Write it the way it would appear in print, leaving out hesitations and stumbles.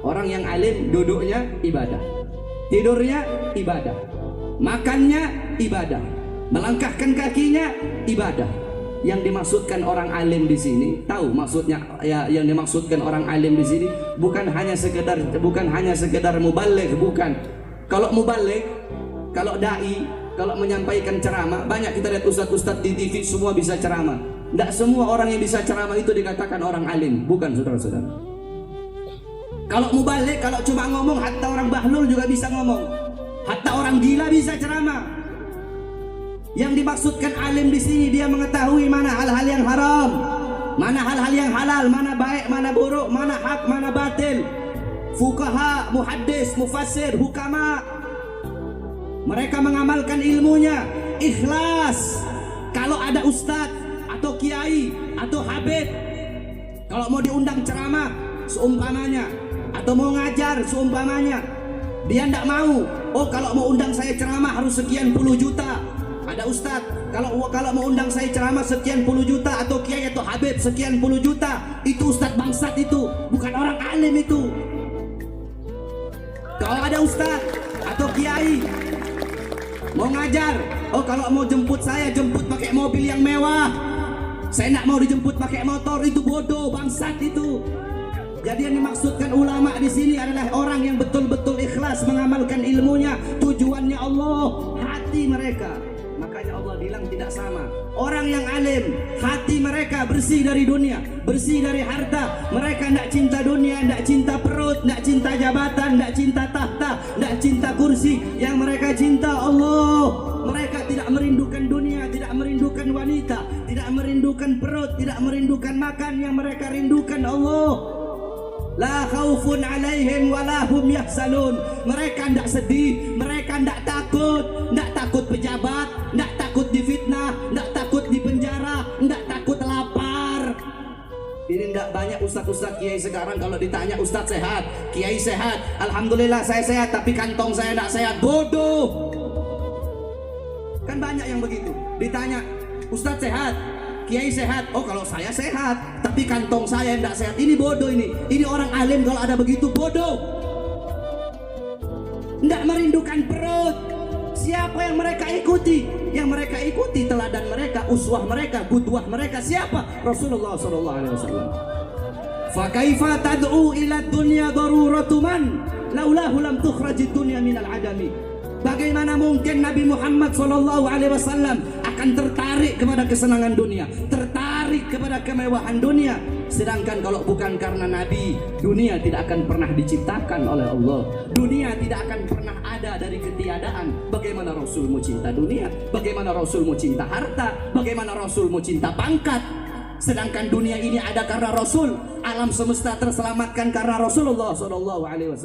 Orang yang alim duduknya ibadah, tidurnya ibadah, makannya ibadah, melangkahkan kakinya ibadah. Yang dimaksudkan orang alim di sini, tahu maksudnya ya, yang dimaksudkan orang alim di sini bukan hanya sekedar mubaligh, bukan. Kalau mubaligh, kalau dai, kalau menyampaikan ceramah, banyak kita lihat ustadz-ustadz di TV semua bisa ceramah. Tidak semua orang yang bisa ceramah itu dikatakan orang alim, bukan saudara-saudara. Kalau mubaligh, kalau cuma ngomong, hatta orang bahlul juga bisa ngomong, hatta orang gila bisa ceramah. Yang dimaksudkan alim di sini dia mengetahui mana hal-hal yang haram, mana hal-hal yang halal, mana baik, mana buruk, mana hak, mana batil. Fuqaha, muhaddis, mufassir, hukama, mereka mengamalkan ilmunya ikhlas. Kalau ada ustadz atau kiai atau habib, kalau mau diundang ceramah seumpamanya, atau mau ngajar seumpamanya, dia tidak mau. Oh, kalau mau undang saya ceramah harus sekian puluh juta. Ada ustadz, kalau mau undang saya ceramah sekian puluh juta, atau kiai atau habib sekian puluh juta. Itu ustadz bangsat, itu bukan orang alim itu. Kalau ada ustadz atau kiai mau ngajar, oh kalau mau jemput saya, jemput pakai mobil yang mewah, saya tidak mau dijemput pakai motor. Itu bodoh, bangsat itu. Jadi yang dimaksudkan ulama di sini adalah orang yang betul-betul ikhlas mengamalkan ilmunya, tujuannya Allah, hati mereka. Makanya Allah bilang tidak sama. Orang yang alim, hati mereka bersih dari dunia, bersih dari harta. Mereka tidak cinta dunia, tidak cinta perut, tidak cinta jabatan, tidak cinta tahta, tidak cinta kursi. Yang mereka cinta Allah. Mereka tidak merindukan dunia, tidak merindukan wanita, tidak merindukan perut, tidak merindukan makan. Yang mereka rindukan Allah. La khaufun alaihim walahum yahzanun. Mereka tidak sedih, mereka tidak takut pejabat, tidak takut difitnah, tidak takut dipenjara, tidak takut lapar. Ini tidak banyak ustadz-ustadz kiai sekarang kalau ditanya ustadz sehat, kiai sehat, alhamdulillah saya sehat, tapi kantong saya tidak sehat. Bodoh. Kan banyak yang begitu. Ditanya ustadz sehat, kiai sehat, oh kalau saya sehat, tapi kantong saya tidak sehat. Ini bodoh ini. Ini orang alim kalau ada begitu bodoh. Tidak merindukan perut. Siapa yang mereka ikuti? Yang mereka ikuti teladan mereka, uswah mereka, qudwah mereka siapa? Rasulullah SAW. Fa kaifa tad'u ila dunya daruratu man laulahu lam tukhrajid dunya minal adami. Bagaimana mungkin Nabi Muhammad SAW akan tertarik kepada kesenangan dunia, tertarik kepada kemewahan dunia, sedangkan kalau bukan karena Nabi, dunia tidak akan pernah diciptakan oleh Allah. Dunia tidak akan pernah ada dari ketiadaan. Bagaimana Rasulmu cinta dunia? Bagaimana Rasulmu cinta harta? Bagaimana Rasulmu cinta pangkat? Sedangkan dunia ini ada karena Rasul, alam semesta terselamatkan karena Rasulullah SAW.